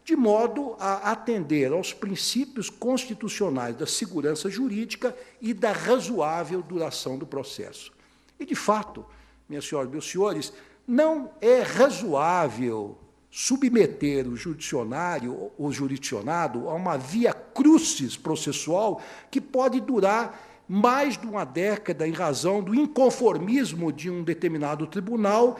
de modo a atender aos princípios constitucionais da segurança jurídica e da razoável duração do processo. E, de fato, minhas senhoras e meus senhores, não é razoável submeter o judicionário ou jurisdicionado a uma via crucis processual que pode durar mais de uma década em razão do inconformismo de um determinado tribunal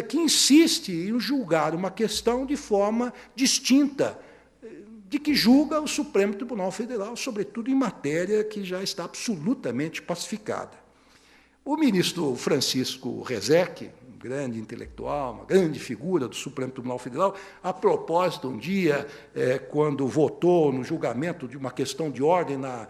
que insiste em julgar uma questão de forma distinta de que julga o Supremo Tribunal Federal, sobretudo em matéria que já está absolutamente pacificada. O ministro Francisco Rezec, um grande intelectual, uma grande figura do Supremo Tribunal Federal, a propósito, um dia, quando votou no julgamento de uma questão de ordem na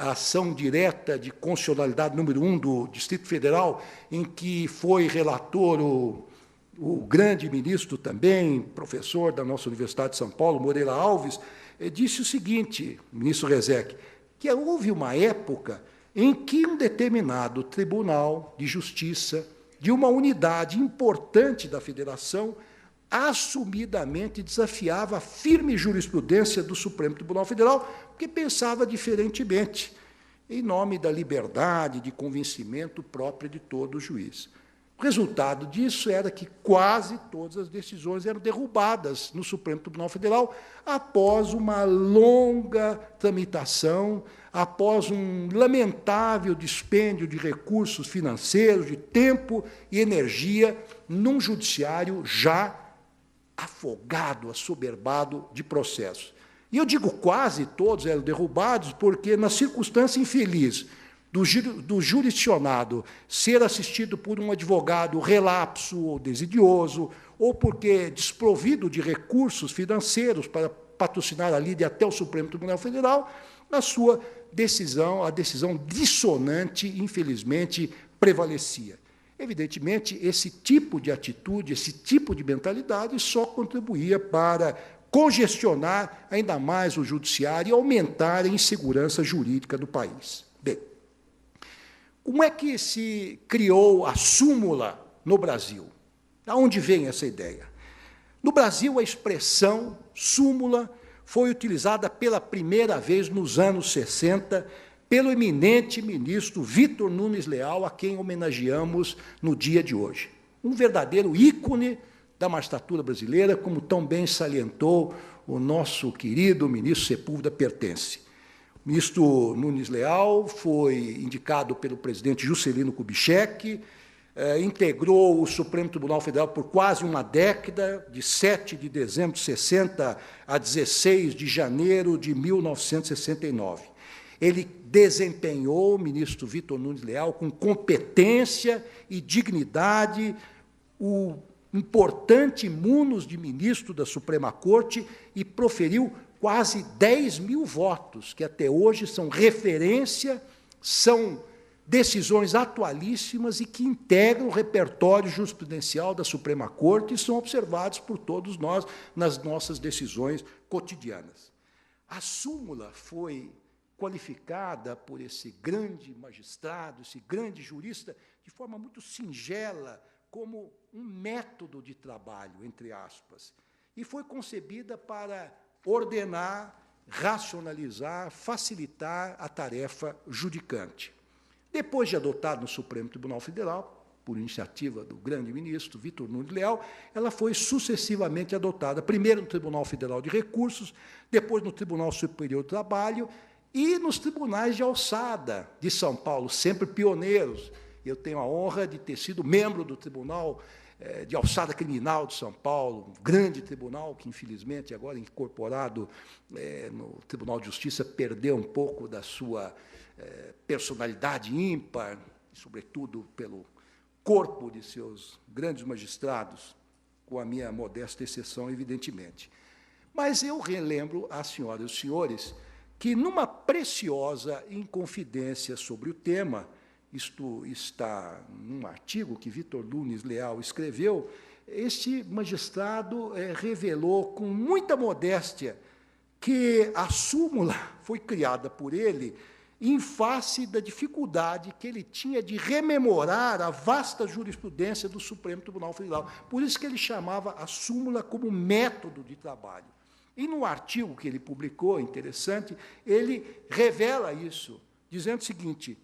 ação direta de constitucionalidade número 1 do Distrito Federal, em que foi relator o grande ministro também, professor da nossa Universidade de São Paulo, Moreira Alves, disse o seguinte, o ministro Rezec, que houve uma época em que um determinado tribunal de justiça, de uma unidade importante da federação, assumidamente desafiava a firme jurisprudência do Supremo Tribunal Federal, porque pensava diferentemente, em nome da liberdade de convencimento própria de todo juiz. O resultado disso era que quase todas as decisões eram derrubadas no Supremo Tribunal Federal após uma longa tramitação, após um lamentável dispêndio de recursos financeiros, de tempo e energia, num judiciário já afogado, assoberbado de processos. E eu digo quase todos eram derrubados porque, na circunstância infeliz do jurisdicionado ser assistido por um advogado relapso ou desidioso, ou porque desprovido de recursos financeiros para patrocinar a lide até o Supremo Tribunal Federal, a sua decisão, a decisão dissonante, infelizmente, prevalecia. Evidentemente, esse tipo de atitude, esse tipo de mentalidade só contribuía para congestionar ainda mais o judiciário e aumentar a insegurança jurídica do país. Bem, como é que se criou a súmula no Brasil? De onde vem essa ideia? No Brasil, a expressão súmula foi utilizada pela primeira vez nos anos 60 pelo eminente ministro Vitor Nunes Leal, a quem homenageamos no dia de hoje. Um verdadeiro ícone da magistratura brasileira, como tão bem salientou o nosso querido ministro Sepúlveda Pertence. O ministro Nunes Leal foi indicado pelo presidente Juscelino Kubitschek, integrou o Supremo Tribunal Federal por quase uma década, de 7 de dezembro de 60 a 16 de janeiro de 1969. Ele desempenhou, o ministro Vitor Nunes Leal, com competência e dignidade, o importante munus de ministro da Suprema Corte e proferiu quase 10 mil votos, que até hoje são referência, são decisões atualíssimas e que integram o repertório jurisprudencial da Suprema Corte e são observados por todos nós nas nossas decisões cotidianas. A súmula foi qualificada por esse grande magistrado, esse grande jurista, de forma muito singela, como um método de trabalho, entre aspas, e foi concebida para ordenar, racionalizar, facilitar a tarefa judicante. Depois de adotado no Supremo Tribunal Federal, por iniciativa do grande ministro Vitor Nunes Leal, ela foi sucessivamente adotada, primeiro no Tribunal Federal de Recursos, depois no Tribunal Superior do Trabalho e nos tribunais de alçada de São Paulo, sempre pioneiros. Eu tenho a honra de ter sido membro do Tribunal de Alçada Criminal de São Paulo, um grande tribunal que, infelizmente, agora incorporado no Tribunal de Justiça, perdeu um pouco da sua personalidade ímpar, sobretudo pelo corpo de seus grandes magistrados, com a minha modesta exceção, evidentemente. Mas eu relembro às senhoras e aos senhores que, numa preciosa inconfidência sobre o tema, isto está num artigo que Vitor Nunes Leal escreveu, este magistrado revelou com muita modéstia que a súmula foi criada por ele em face da dificuldade que ele tinha de rememorar a vasta jurisprudência do Supremo Tribunal Federal. Por isso que ele chamava a súmula como método de trabalho. E no artigo que ele publicou, interessante, ele revela isso, dizendo o seguinte: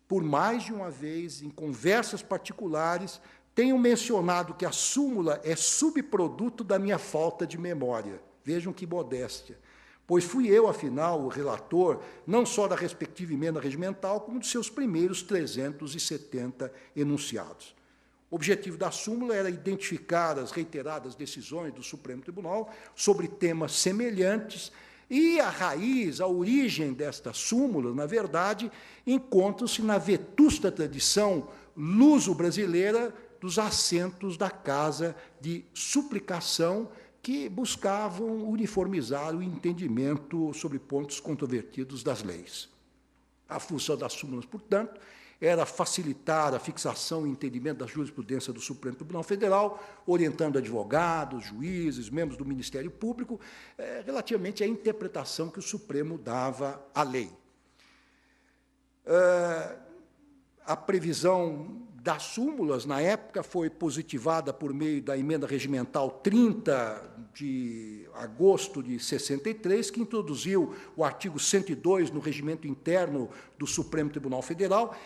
por mais de uma vez, em conversas particulares, tenho mencionado que a súmula é subproduto da minha falta de memória. Vejam que modéstia. Pois fui eu, afinal, o relator, não só da respectiva emenda regimental, como dos seus primeiros 370 enunciados. O objetivo da súmula era identificar as reiteradas decisões do Supremo Tribunal sobre temas semelhantes, e a raiz, a origem desta súmula, na verdade, encontra-se na vetusta tradição luso-brasileira dos assentos da Casa de Suplicação, que buscavam uniformizar o entendimento sobre pontos controvertidos das leis. A função das súmulas, portanto, era facilitar a fixação e entendimento da jurisprudência do Supremo Tribunal Federal, orientando advogados, juízes, membros do Ministério Público, relativamente à interpretação que o Supremo dava à lei. A previsão das súmulas, na época, foi positivada por meio da emenda regimental 30 de agosto de 63, que introduziu o artigo 102 no regimento interno do Supremo Tribunal Federal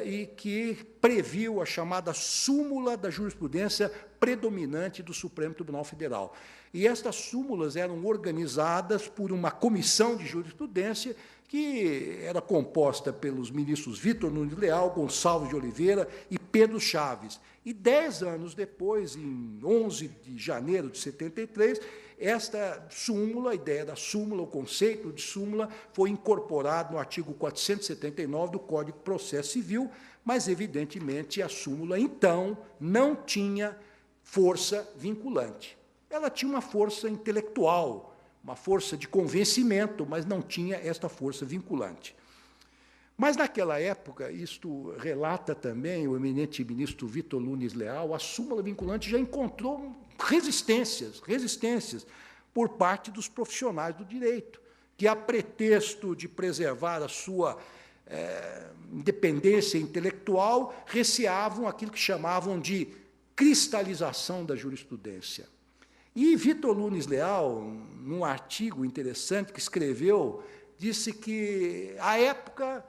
e que previu a chamada súmula da jurisprudência predominante do Supremo Tribunal Federal. E estas súmulas eram organizadas por uma comissão de jurisprudência que era composta pelos ministros Vitor Nunes Leal, Gonçalves de Oliveira e Pedro Chaves. E 10 anos depois, em 11 de janeiro de 73, esta súmula, a ideia da súmula, o conceito de súmula, foi incorporado no artigo 479 do Código de Processo Civil, mas, evidentemente, a súmula, então, não tinha força vinculante. Ela tinha uma força intelectual, uma força de convencimento, mas não tinha esta força vinculante. Mas, naquela época, isto relata também o eminente ministro Vitor Nunes Leal, a súmula vinculante já encontrou resistências por parte dos profissionais do direito, que, a pretexto de preservar a sua independência intelectual, receavam aquilo que chamavam de cristalização da jurisprudência. E Vitor Nunes Leal, num artigo interessante que escreveu, disse que, à época,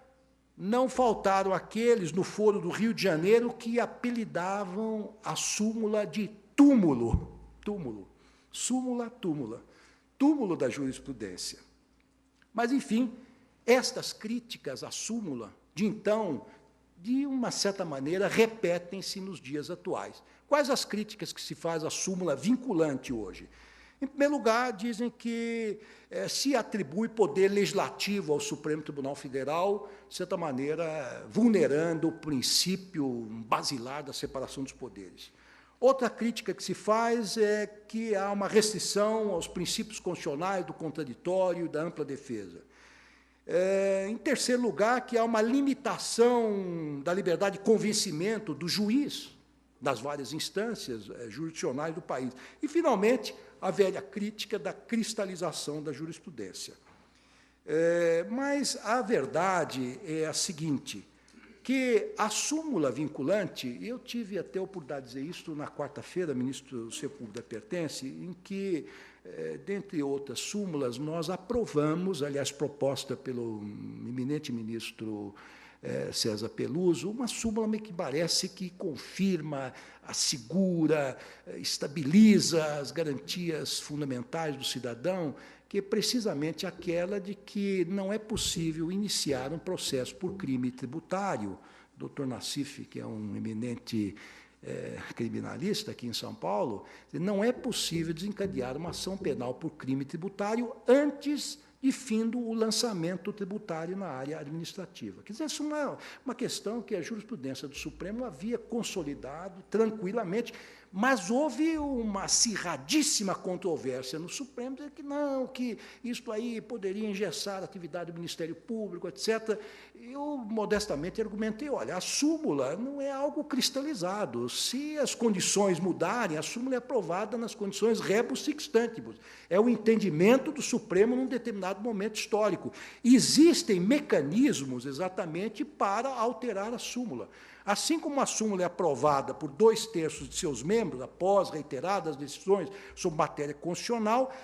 não faltaram aqueles, no Foro do Rio de Janeiro, que apelidavam a súmula de túmulo. Súmula, túmulo da jurisprudência. Mas, enfim, estas críticas à súmula, de então, de uma certa maneira, repetem-se nos dias atuais. Quais as críticas que se faz à súmula vinculante hoje? Em primeiro lugar, dizem que se atribui poder legislativo ao Supremo Tribunal Federal, de certa maneira, vulnerando o princípio basilar da separação dos poderes. Outra crítica que se faz é que há uma restrição aos princípios constitucionais do contraditório e da ampla defesa. Em terceiro lugar, que há uma limitação da liberdade de convencimento do juiz das várias instâncias jurisdicionais do país. E, finalmente, a velha crítica da cristalização da jurisprudência. Mas a verdade é a seguinte, que a súmula vinculante, eu tive até a oportunidade de dizer isso na quarta-feira, ministro Sepúlveda pertence, em que, dentre outras súmulas, nós aprovamos, aliás, proposta pelo eminente ministro César Peluso, uma súmula que parece que confirma, assegura, estabiliza as garantias fundamentais do cidadão, que é precisamente aquela de que não é possível iniciar um processo por crime tributário. O doutor Nassif, que é um eminente criminalista aqui em São Paulo, não é possível desencadear uma ação penal por crime tributário antes de findo o lançamento tributário na área administrativa. Quer dizer, isso é uma questão que a jurisprudência do Supremo havia consolidado tranquilamente, mas houve uma acirradíssima controvérsia no Supremo, dizendo que não, que isto aí poderia engessar a atividade do Ministério Público, etc. Eu, modestamente, argumentei, olha, a súmula não é algo cristalizado. Se as condições mudarem, a súmula é aprovada nas condições rebus sic stantibus. É o entendimento do Supremo num determinado momento histórico. Existem mecanismos, exatamente, para alterar a súmula. Assim como a súmula é aprovada por 2/3 de seus membros, após reiteradas decisões sobre matéria constitucional,